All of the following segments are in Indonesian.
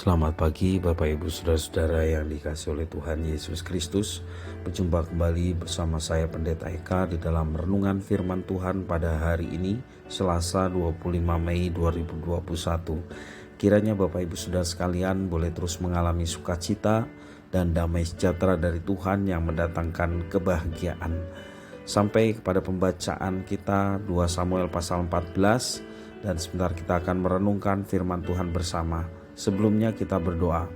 Selamat pagi Bapak Ibu Saudara-saudara yang dikasihi oleh Tuhan Yesus Kristus. Berjumpa kembali bersama saya Pendeta Eka di dalam renungan firman Tuhan pada hari ini, Selasa 25 Mei 2021. Kiranya Bapak Ibu Saudara sekalian boleh terus mengalami sukacita dan damai sejahtera dari Tuhan yang mendatangkan kebahagiaan. Sampai kepada pembacaan kita 2 Samuel pasal 14, dan sebentar kita akan merenungkan firman Tuhan bersama. Sebelumnya kita berdoa.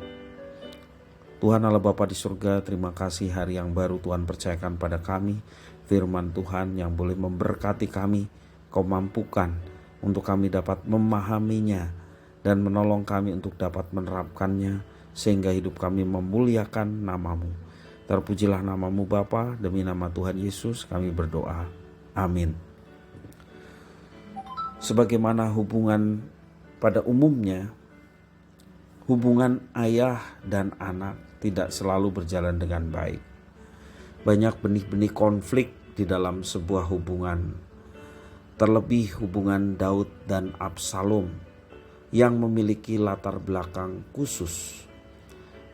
Tuhan Allah Bapa di surga, terima kasih hari yang baru Tuhan percayakan pada kami. Firman Tuhan yang boleh memberkati kami, Kau mampukan untuk kami dapat memahaminya dan menolong kami untuk dapat menerapkannya, sehingga hidup kami memuliakan nama-Mu. Terpujilah nama-Mu Bapa, demi nama Tuhan Yesus kami berdoa. Amin. Sebagaimana hubungan pada umumnya, hubungan ayah dan anak tidak selalu berjalan dengan baik. Banyak benih-benih konflik di dalam sebuah hubungan. Terlebih hubungan Daud dan Absalom yang memiliki latar belakang khusus.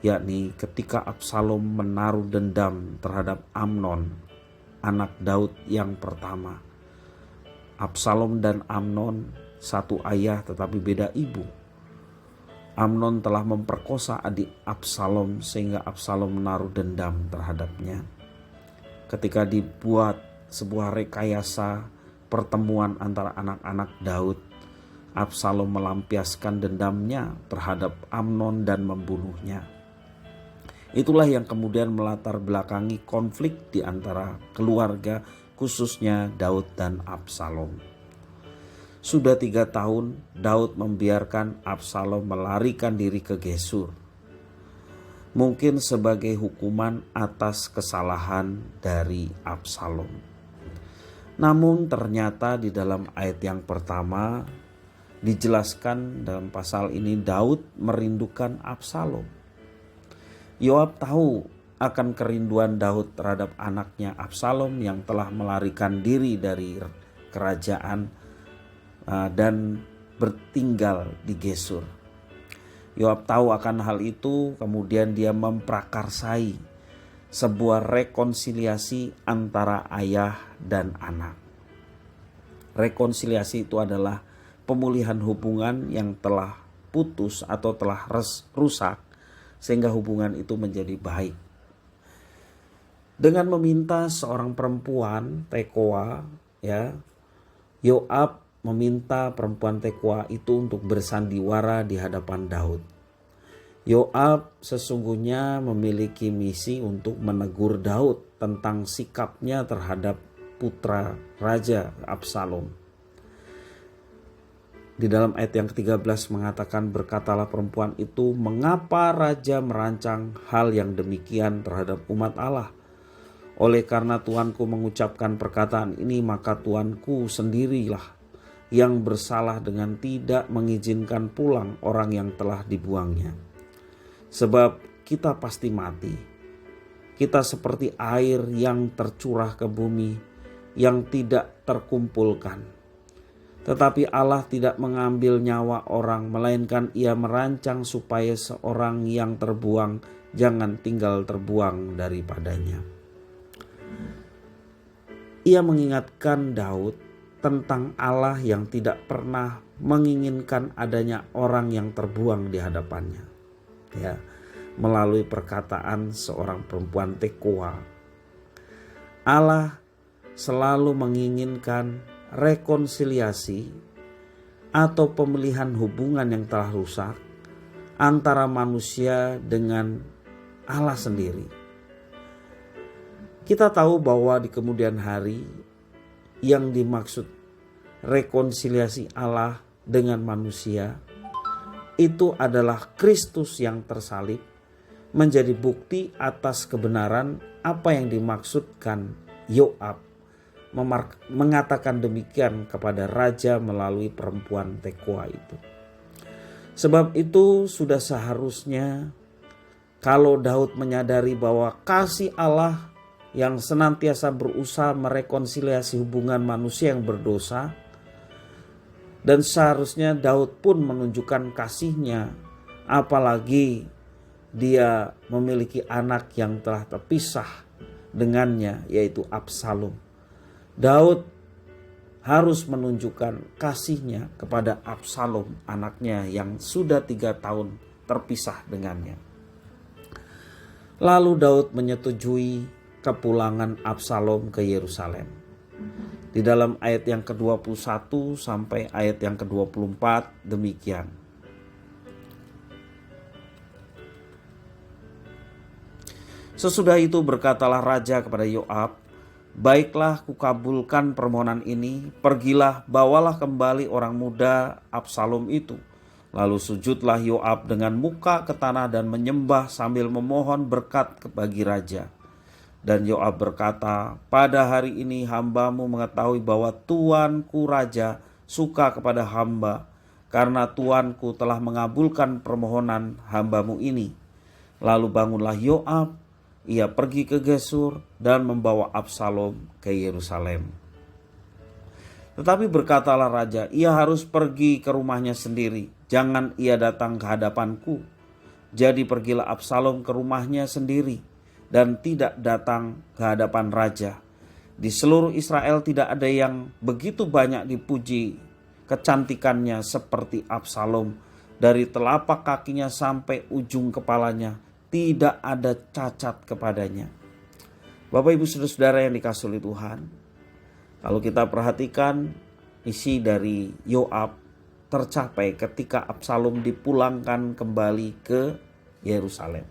Yakni ketika Absalom menaruh dendam terhadap Amnon, anak Daud yang pertama. Absalom dan Amnon satu ayah tetapi beda ibu. Amnon telah memperkosa adik Absalom sehingga Absalom menaruh dendam terhadapnya. Ketika dibuat sebuah rekayasa pertemuan antara anak-anak Daud, Absalom melampiaskan dendamnya terhadap Amnon dan membunuhnya. Itulah yang kemudian melatar belakangi konflik di antara keluarga, khususnya Daud dan Absalom. Sudah 3 tahun Daud membiarkan Absalom melarikan diri ke Gesur. Mungkin sebagai hukuman atas kesalahan dari Absalom. Namun ternyata di dalam ayat yang pertama dijelaskan dalam pasal ini Daud merindukan Absalom. Yoab tahu akan kerinduan Daud terhadap anaknya Absalom yang telah melarikan diri dari kerajaan dan bertinggal di Gesur. Yoab tahu akan hal itu, kemudian dia memprakarsai sebuah rekonsiliasi antara ayah dan anak. Rekonsiliasi itu adalah pemulihan hubungan yang telah putus atau telah rusak sehingga hubungan itu menjadi baik. Dengan meminta seorang perempuan Tekoa, Yoab meminta perempuan Tekoa itu untuk bersandiwara di hadapan Daud. Yoab sesungguhnya memiliki misi untuk menegur Daud tentang sikapnya terhadap putra raja Absalom. Di dalam ayat yang ke-13 mengatakan, berkatalah perempuan itu, mengapa raja merancang hal yang demikian terhadap umat Allah? Oleh karena Tuanku mengucapkan perkataan ini, maka Tuanku sendirilah yang bersalah dengan tidak mengizinkan pulang orang yang telah dibuangnya. Sebab kita pasti mati. Kita seperti air yang tercurah ke bumi, yang tidak terkumpulkan. Tetapi Allah tidak mengambil nyawa orang, melainkan Ia merancang supaya seorang yang terbuang jangan tinggal terbuang daripadanya. Ia mengingatkan Daud tentang Allah yang tidak pernah menginginkan adanya orang yang terbuang di hadapannya. Melalui perkataan seorang perempuan Tekoa. Allah selalu menginginkan rekonsiliasi atau pemulihan hubungan yang telah rusak antara manusia dengan Allah sendiri. Kita tahu bahwa di kemudian hari yang dimaksud rekonsiliasi Allah dengan manusia itu adalah Kristus yang tersalib menjadi bukti atas kebenaran apa yang dimaksudkan Yoab mengatakan demikian kepada raja melalui perempuan Tekoa itu. Sebab itu sudah seharusnya kalau Daud menyadari bahwa kasih Allah yang senantiasa berusaha merekonsiliasi hubungan manusia yang berdosa, dan seharusnya Daud pun menunjukkan kasihnya apalagi dia memiliki anak yang telah terpisah dengannya, yaitu Absalom. Daud harus menunjukkan kasihnya kepada Absalom, anaknya yang sudah 3 tahun terpisah dengannya. Lalu Daud menyetujui kepulangan Absalom ke Yerusalem. Di dalam ayat yang ke-21 sampai ayat yang ke-24 demikian. Sesudah itu berkatalah raja kepada Yoab, "Baiklah, kukabulkan permohonan ini. Pergilah, bawalah kembali orang muda Absalom itu." Lalu sujudlah Yoab dengan muka ke tanah dan menyembah sambil memohon berkat bagi raja. Dan Yoab berkata, "Pada hari ini hambamu mengetahui bahwa tuanku raja suka kepada hamba, karena tuanku telah mengabulkan permohonan hambamu ini." Lalu bangunlah Yoab, ia pergi ke Gesur dan membawa Absalom ke Yerusalem. Tetapi berkatalah raja, "Ia harus pergi ke rumahnya sendiri, jangan ia datang ke hadapanku." Jadi pergilah Absalom ke rumahnya sendiri dan tidak datang ke hadapan raja. Di seluruh Israel tidak ada yang begitu banyak dipuji kecantikannya seperti Absalom. Dari telapak kakinya sampai ujung kepalanya tidak ada cacat kepadanya. Bapak, Ibu, Saudara-saudara yang dikasihi oleh Tuhan, kalau kita perhatikan isi dari Yoab tercapai ketika Absalom dipulangkan kembali ke Yerusalem.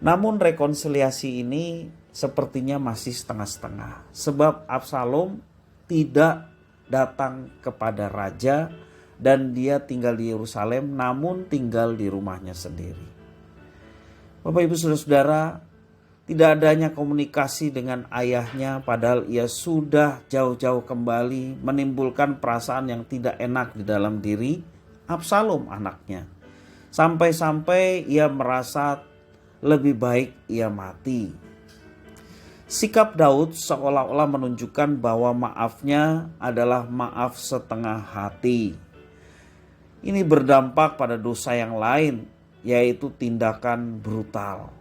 Namun rekonsiliasi ini sepertinya masih setengah-setengah, sebab Absalom tidak datang kepada raja dan dia tinggal di Yerusalem, namun tinggal di rumahnya sendiri. Bapak, Ibu, Saudara-saudara, tidak adanya komunikasi dengan ayahnya padahal ia sudah jauh-jauh kembali, menimbulkan perasaan yang tidak enak di dalam diri Absalom anaknya. Sampai-sampai ia merasa lebih baik ia mati. Sikap Daud seolah-olah menunjukkan bahwa maafnya adalah maaf setengah hati. Ini berdampak pada dosa yang lain, yaitu tindakan brutal.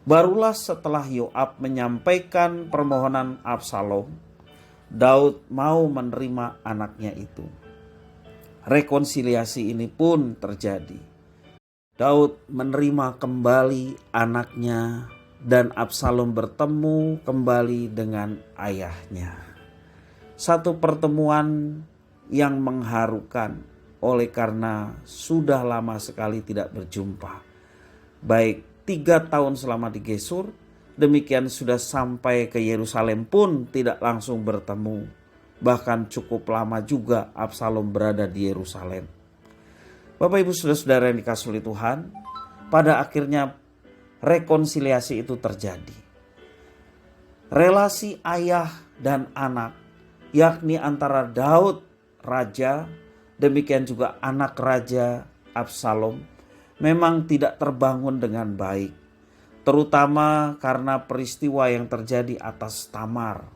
Barulah setelah Yoab menyampaikan permohonan Absalom, Daud mau menerima anaknya itu. Rekonsiliasi ini pun terjadi. Daud menerima kembali anaknya dan Absalom bertemu kembali dengan ayahnya. Satu pertemuan yang mengharukan, oleh karena sudah lama sekali tidak berjumpa. Baik 3 tahun selama di Gesur, demikian sudah sampai ke Yerusalem pun tidak langsung bertemu. Bahkan cukup lama juga Absalom berada di Yerusalem. Bapak, Ibu, Saudara-saudara yang dikasihi oleh Tuhan, pada akhirnya rekonsiliasi itu terjadi. Relasi ayah dan anak, yakni antara Daud raja, demikian juga anak raja Absalom, memang tidak terbangun dengan baik, terutama karena peristiwa yang terjadi atas Tamar.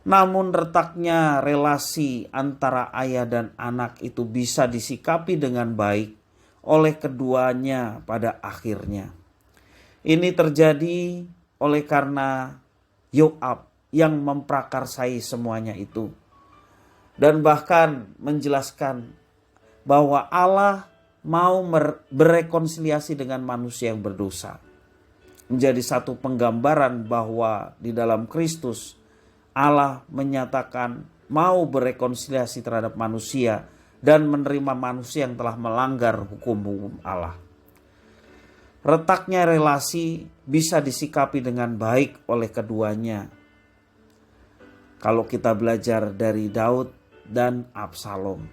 Namun retaknya relasi antara ayah dan anak itu bisa disikapi dengan baik oleh keduanya pada akhirnya. Ini terjadi oleh karena Yoab yang memprakarsai semuanya itu. Dan bahkan menjelaskan bahwa Allah mau berekonsiliasi dengan manusia yang berdosa. Menjadi satu penggambaran bahwa di dalam Kristus Allah menyatakan mau berekonsiliasi terhadap manusia dan menerima manusia yang telah melanggar hukum-hukum Allah. Retaknya relasi bisa disikapi dengan baik oleh keduanya. Kalau kita belajar dari Daud dan Absalom,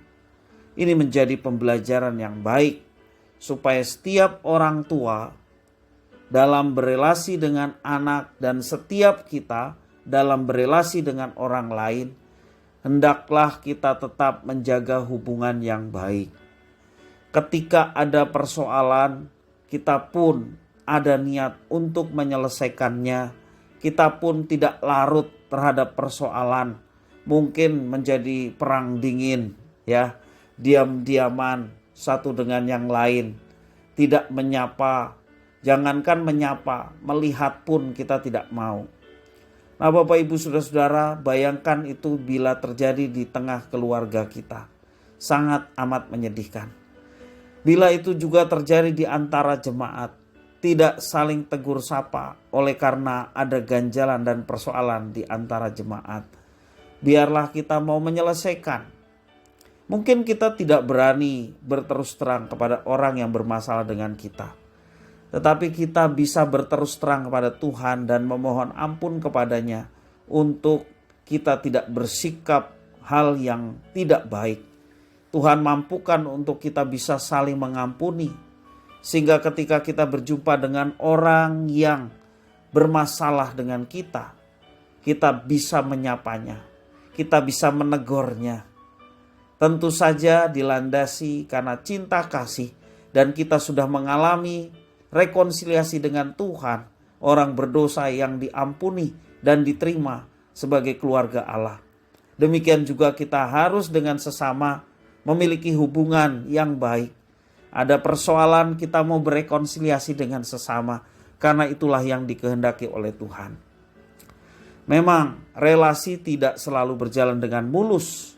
ini menjadi pembelajaran yang baik supaya setiap orang tua dalam berelasi dengan anak dan setiap kita dalam berelasi dengan orang lain, hendaklah kita tetap menjaga hubungan yang baik. Ketika ada persoalan, kita pun ada niat untuk menyelesaikannya. Kita pun tidak larut terhadap persoalan, mungkin menjadi perang dingin, ya, diam-diaman satu dengan yang lain, tidak menyapa, jangankan menyapa, melihat pun kita tidak mau. Nah Bapak Ibu Saudara-saudara, bayangkan itu bila terjadi di tengah keluarga kita. Sangat amat menyedihkan. Bila itu juga terjadi di antara jemaat, tidak saling tegur sapa oleh karena ada ganjalan dan persoalan di antara jemaat. Biarlah kita mau menyelesaikan. Mungkin kita tidak berani berterus terang kepada orang yang bermasalah dengan kita. Tetapi kita bisa berterus terang kepada Tuhan dan memohon ampun kepadanya untuk kita tidak bersikap hal yang tidak baik. Tuhan mampukan untuk kita bisa saling mengampuni. Sehingga ketika kita berjumpa dengan orang yang bermasalah dengan kita bisa menyapanya, kita bisa menegurnya. Tentu saja dilandasi karena cinta kasih dan kita sudah mengalami rekonsiliasi dengan Tuhan, orang berdosa yang diampuni dan diterima sebagai keluarga Allah. Demikian juga kita harus dengan sesama memiliki hubungan yang baik. Ada persoalan kita mau berekonsiliasi dengan sesama, karena itulah yang dikehendaki oleh Tuhan. Memang relasi tidak selalu berjalan dengan mulus,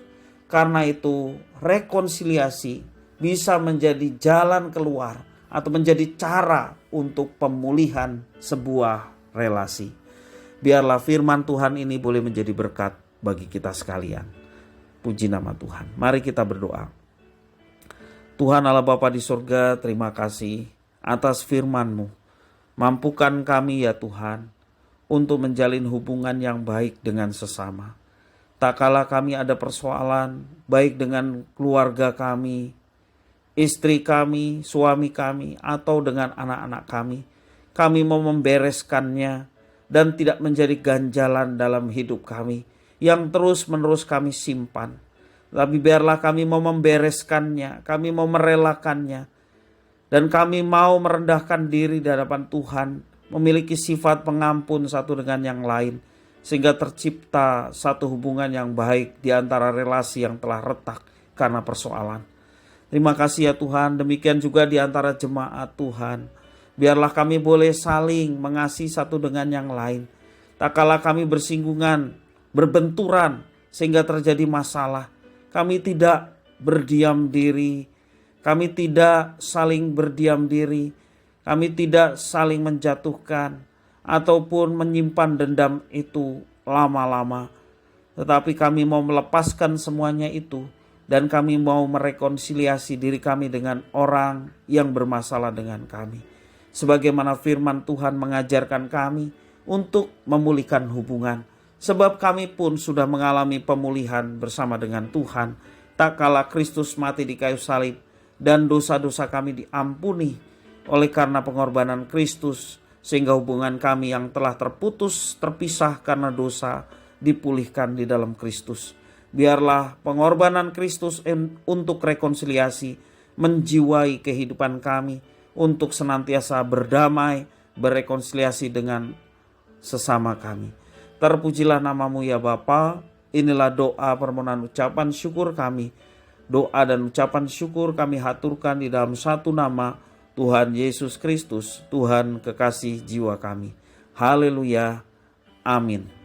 karena itu rekonsiliasi bisa menjadi jalan keluar atau menjadi cara untuk pemulihan sebuah relasi. Biarlah firman Tuhan ini boleh menjadi berkat bagi kita sekalian. Puji nama Tuhan. Mari kita berdoa. Tuhan Allah Bapa di surga, terima kasih atas firman-Mu. Mampukan kami ya Tuhan untuk menjalin hubungan yang baik dengan sesama. Tak kala kami ada persoalan baik dengan keluarga kami, istri kami, suami kami, atau dengan anak-anak kami mau membereskannya dan tidak menjadi ganjalan dalam hidup kami yang terus-menerus kami simpan. Tapi biarlah kami mau membereskannya, kami mau merelakannya, dan kami mau merendahkan diri di hadapan Tuhan, memiliki sifat pengampun satu dengan yang lain, sehingga tercipta satu hubungan yang baik di antara relasi yang telah retak karena persoalan. Terima kasih ya Tuhan, demikian juga di antara jemaat Tuhan. Biarlah kami boleh saling mengasihi satu dengan yang lain. Tak kala kami bersinggungan, berbenturan sehingga terjadi masalah, kami tidak berdiam diri, kami tidak saling berdiam diri, kami tidak saling menjatuhkan ataupun menyimpan dendam itu lama-lama, tetapi kami mau melepaskan semuanya itu dan kami mau merekonsiliasi diri kami dengan orang yang bermasalah dengan kami. Sebagaimana firman Tuhan mengajarkan kami untuk memulihkan hubungan. Sebab kami pun sudah mengalami pemulihan bersama dengan Tuhan. Tak kala Kristus mati di kayu salib dan dosa-dosa kami diampuni oleh karena pengorbanan Kristus. Sehingga hubungan kami yang telah terputus, terpisah karena dosa dipulihkan di dalam Kristus. Biarlah pengorbanan Kristus untuk rekonsiliasi menjiwai kehidupan kami. Untuk senantiasa berdamai, berekonsiliasi dengan sesama kami. Terpujilah nama-Mu ya Bapa. Inilah doa permohonan ucapan syukur kami. Doa dan ucapan syukur kami haturkan di dalam satu nama Tuhan Yesus Kristus, Tuhan kekasih jiwa kami. Haleluya. Amin.